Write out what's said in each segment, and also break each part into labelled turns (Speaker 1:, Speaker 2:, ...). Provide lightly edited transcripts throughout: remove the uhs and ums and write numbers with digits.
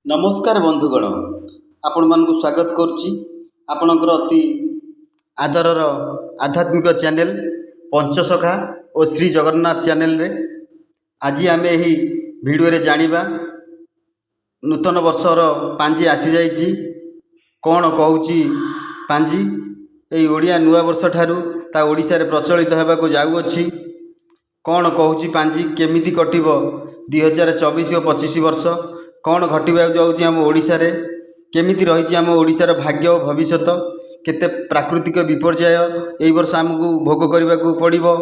Speaker 1: नमस्कार बंधुगण, आपण मानक स्वागत करुच्ची आपणकर अति आदरर आध्यात्मिक चैनल पंचसखा और श्री जगन्नाथ चैनल रे आज आम यही भिडियो रे जानिबा नूतन वर्षर पांजी आसी जाइछि। कौन कहूँ पांजी यही ओडिया नुआ वर्ष ठारू ता ओडिशा रे प्रचलित होबाकू जाउअछि। कौन कहूँ पांजी केमिति कटिबो 2024 और 25 वर्ष कौन घटवा जाऊँगी आम ओडिशा रे, केमिति रही आम ओडिशार भाग्य और भविष्य, केते प्राकृतिक विपर्यय यही वर्ष आमको भोग करने को पड़ो,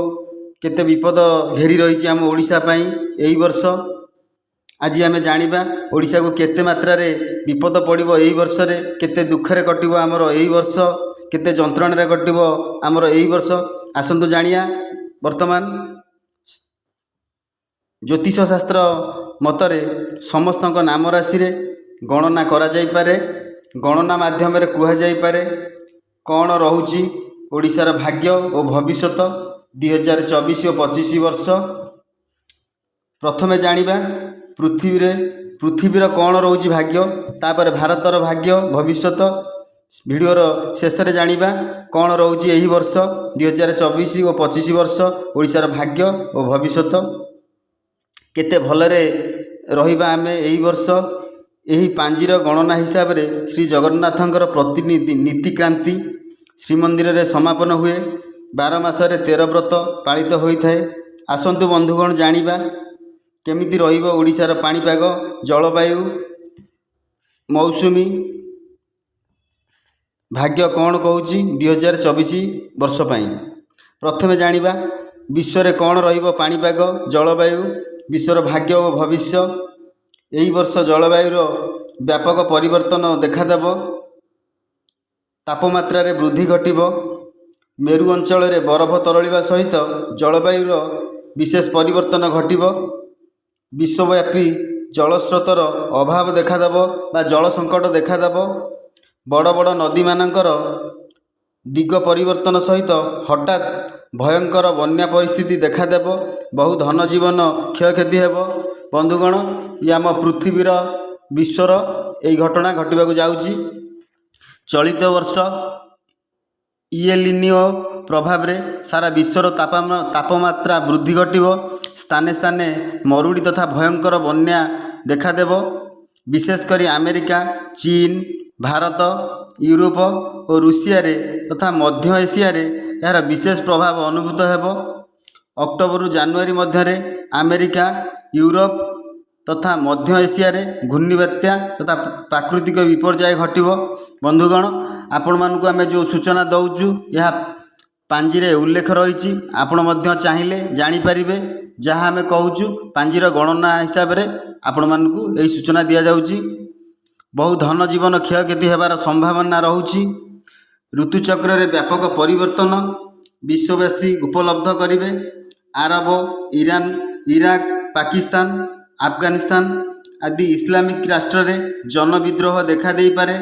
Speaker 1: केते विपद घेरी रही आम ओडिशा पई यही वर्ष। आज आम जानिबा ओडिशा को केते मात्रा रे विपद पड़ो यही वर्ष रे, केते दुखरे कटिबो आमर यही वर्ष, केते जंत्रणा कटिबो आमर यही वर्ष। आसंतु जानिया वर्तमान ज्योतिष शास्त्र मतरे समस्त नाम राशि रे गणना करा जाई पारे, गणना माध्यम रे कुहा जाई पारे कौन रहुची ओडिशार भाग्य और भविष्य 2024 और 25 वर्ष। प्रथमे जानिबा पृथ्वीर कौन रहुची भाग्य, तापर भारतर भाग्य भविष्य। भिडियोर शेष रे जानिबा कौन रहुची यही वर्ष 2024 और 25 वर्ष ओडिशार भाग्य और भविष्य, केते भलरे रहिबा आमे यही वर्ष। यही पांजीर गणना हिसाब रे श्री जगन्नाथंकर प्रतिनिधि नीतिक्रांति श्रीमंदिर रे समापन हुए। 12 मासरे 13 व्रत पालित होइथाए। आसंतु बंधुगण जानिबा केमिति रहिबो ओडिशार पाणीपाग, जलवायु, मौसुमी भाग्य कौन कहूँ 2024 वर्ष पई। प्रथमे जानिबा विश्व रे कौन रहिबो पाणीपाग, जलवायु, विश्वर भाग्य और भविष्य। यही वर्ष जलवायुर व्यापक परिवर्तन देखादेव, तापमात्रा रे वृद्धि घटिबो, मेरु अंचल रे बरफ तरलिबा सहित जलवायुर विशेष परिवर्तन घटिबो, विश्वव्यापी जलस्रोतर अभाव देखादेव बा जल संकट देखादेव, बड़ बड़ नदी मानकर दिग परिवर्तन सहित हठात भयंकर बन्या परिस्थिति देखादेव, बहु धन जीवन क्षयक्षति हेब। बंधुगण ये आम पृथ्वीर विश्वर यही घटना घटवाक जाऊँगी। चलित वर्ष इएलिनियो प्रभाव रे सारा विश्वर तापमात्रा वृद्धि घटिबो, स्थाने स्थाने मरुड़ी तथा भयंकर बन्या देखादेव। विशेषकर अमेरिका, चीन, भारत, यूरोप और रूसिया रे तथा मध्य एशिया रे यार विशेष प्रभाव अनुभूत हेबो। अक्टोबर जानुआरी मध्य अमेरिका, यूरोप तथा मध्य एशिया रे घूर्णिबात्या तथा प्राकृतिक विपर्यय घटिबो। बंधुगण आपण मानकु आमे जो सूचना दउचु यह पांजी रे उल्लेख रही, आपण मध्य चाहिए जानि परिबे। जहाँ आमे कहूचु पांजीर गणना हिसाब रे आपण मानकु एही सूचना दिया जाउची। बहु धन जीवन क्षयक्षति हेबार संभावना रहुची। ऋतुचक्र रे व्यापक परिवर्तन विश्ववासी उपलब्ध करिवे। आरब, ईरान, इराक, पाकिस्तान, अफगानिस्तान आदि इस्लामिक राष्ट्र रे जन विद्रोह देखा देई पारे।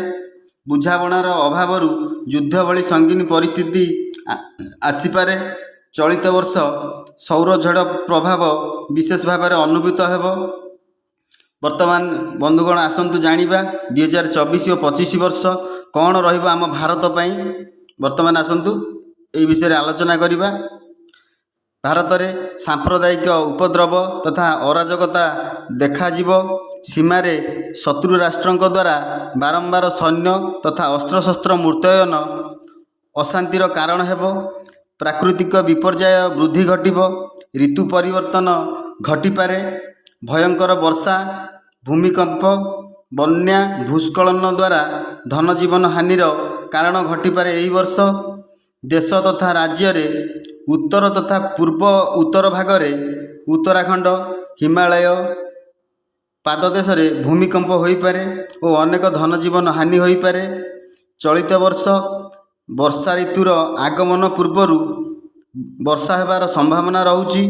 Speaker 1: बुझाबणार अभाव युद्ध भली संगीन परिस्थिति आसीपारे। चलित वर्ष सौर झड़ प्रभाव विशेष भाव में अनुभूत हेबो। वर्तमान बंधुगण आसंतु जानिबा 2024 और 25 वर्ष कौन रहिबो आम भारत पई। वर्तमान आसंतु एई विषय आलोचना करिबा। भारत रे सांप्रदायिक उपद्रव तथा अराजकता देखाजिबो। सीमारे शत्रु राष्ट्रंक द्वारा बारंबार सैन्य तथा अस्त्रशस्त्र मुतयन अशांतिर कारण हेबो। प्राकृतिक विपर्यय वृद्धि घटिबो। ऋतु परिवर्तन घटिपारे। भयंकर वर्षा, भूमिकंप, बन्या, भूस्खलन द्वारा धन जीवन हानिर कारण घटिपारे। यही वर्ष देश तथा राज्य रे उत्तर तथा पूर्व उत्तर भाग रे उत्तराखंड, हिमालय पाददेश रे भूमिकंप होई पारे और अनेक धन जीवन हानि होई पारे। चलित वर्ष वर्षा ऋतुर आगमन पूर्वर वर्षा हेबार संभावना रहुची।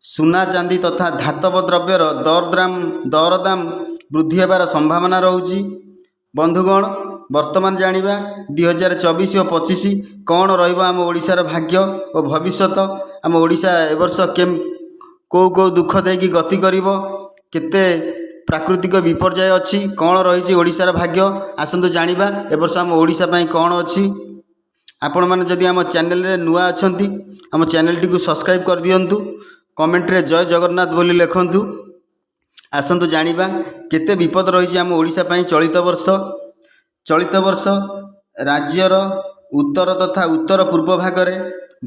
Speaker 1: सुना चांदी तथा धातव द्रव्यर दरदाम वृद्धि हेबार संभावना रहुची। बंधुगण वर्तमान जानिबा 2024 और 25 कौन रहिबो आम ओडिशार भाग्य और भविष्यत। आम ओडिशा ए वर्ष को दुख देकी गति करिबो, केते ପ୍ରାକୃତିକ ବିପର୍ଯ୍ୟୟ ଅଛି, କ'ଣ ରହିଛି ଓଡ଼ିଶାର ଭାଗ୍ୟ, ଆସନ୍ତୁ ଜାଣିବା ଏ ବର୍ଷ ଆମ ଓଡ଼ିଶା ପାଇଁ କ'ଣ ଅଛି। ଆପଣମାନେ ଯଦି ଆମ ଚ୍ୟାନେଲରେ ନୂଆ ଅଛନ୍ତି ଆମ ଚ୍ୟାନେଲଟିକୁ ସବସ୍କ୍ରାଇବ୍ କରିଦିଅନ୍ତୁ, କମେଣ୍ଟରେ ଜୟ ଜଗନ୍ନାଥ ବୋଲି ଲେଖନ୍ତୁ। ଆସନ୍ତୁ ଜାଣିବା କେତେ ବିପଦ ରହିଛି ଆମ ଓଡ଼ିଶା ପାଇଁ ଚଳିତ ବର୍ଷ। ଚଳିତ ବର୍ଷ ରାଜ୍ୟର ଉତ୍ତର ତଥା ଉତ୍ତର ପୂର୍ବ ଭାଗରେ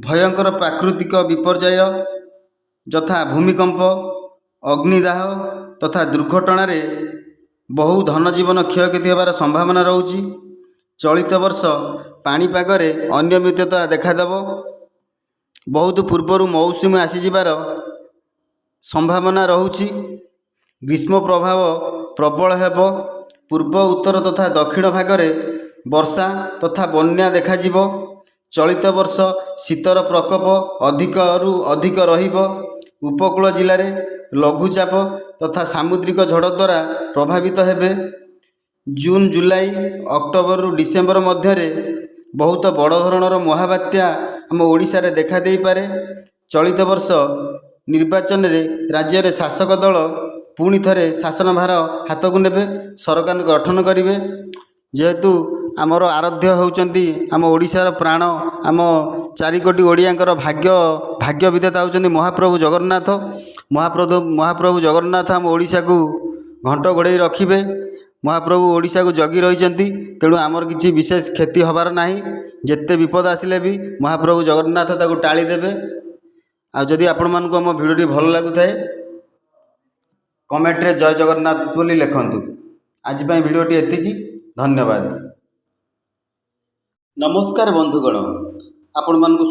Speaker 1: ଭୟଙ୍କର ପ୍ରାକୃତିକ ବିପର୍ଯ୍ୟୟ ଯଥା ଭୂମିକମ୍ପ, ଅଗ୍ନିଦାହ ତଥା ଦୁର୍ଘଟଣାରେ ବହୁ ଧନଜୀବନ କ୍ଷୟକ୍ଷତି ହେବାର ସମ୍ଭାବନା ରହୁଛି। ଚଳିତ ବର୍ଷ ପାଣିପାଗରେ ଅନିୟମିତତା ଦେଖାଦେବ। ବହୁତ ପୂର୍ବରୁ ମୌସୁମୀ ଆସିଯିବାର ସମ୍ଭାବନା ରହୁଛି। ଗ୍ରୀଷ୍ମ ପ୍ରଭାବ ପ୍ରବଳ ହେବ। ପୂର୍ବ ଉତ୍ତର ତଥା ଦକ୍ଷିଣ ଭାଗରେ ବର୍ଷା ତଥା ବନ୍ୟା ଦେଖାଯିବ। ଚଳିତ ବର୍ଷ ଶୀତର ପ୍ରକୋପ ଅଧିକରୁ ଅଧିକ ରହିବ। ଉପକୂଳ ଜିଲ୍ଲାରେ ଲଘୁଚାପ ତଥା ସାମୁଦ୍ରିକ ଝଡ଼ ଦ୍ୱାରା ପ୍ରଭାବିତ ହେବେ। ଜୁନ, ଜୁଲାଇ, ଅକ୍ଟୋବରରୁ ଡିସେମ୍ବର ମଧ୍ୟରେ ବହୁତ ବଡ଼ ଧରଣର ମହାବାତ୍ୟା ଆମ ଓଡ଼ିଶାରେ ଦେଖା ଦେଇପାରେ। ଚଳିତ ବର୍ଷ ନିର୍ବାଚନରେ ରାଜ୍ୟରେ ଶାସକ ଦଳ ପୁଣି ଥରେ ଶାସନଭାର ହାତକୁ ନେବେ, ସରକାର ଗଠନ କରିବେ। ଯେହେତୁ ଆମର ଆରାଧ୍ୟ ହେଉଛନ୍ତି ଆମ ଓଡ଼ିଶାର ପ୍ରାଣ, ଆମ 4 କୋଟି ଓଡ଼ିଆଙ୍କର ଭାଗ୍ୟ ବିଧାତା ହେଉଛନ୍ତି ମହାପ୍ରଭୁ ଜଗନ୍ନାଥ। ମହାପ୍ରଭୁ ଜଗନ୍ନାଥ ଆମ ଓଡ଼ିଶାକୁ ଘଣ୍ଟ ଘୋଡ଼େଇ ରଖିବେ। ମହାପ୍ରଭୁ ଓଡ଼ିଶାକୁ ଜଗି ରହିଛନ୍ତି, ତେଣୁ ଆମର କିଛି ବିଶେଷ କ୍ଷତି ହେବାର ନାହିଁ। ଯେତେ ବିପଦ ଆସିଲେ ବି ମହାପ୍ରଭୁ ଜଗନ୍ନାଥ ତାକୁ ଟାଳି ଦେବେ। ଆଉ ଯଦି ଆପଣମାନଙ୍କୁ ଆମ ଭିଡ଼ିଓଟି ଭଲ ଲାଗୁଥାଏ କମେଣ୍ଟରେ ଜୟ ଜଗନ୍ନାଥ ବୋଲି ଲେଖନ୍ତୁ। ଆଜି ପାଇଁ ଭିଡ଼ିଓଟି ଏତିକି, ଧନ୍ୟବାଦ। ନମସ୍କାର ବନ୍ଧୁଗଣ, ଆପଣମାନଙ୍କୁ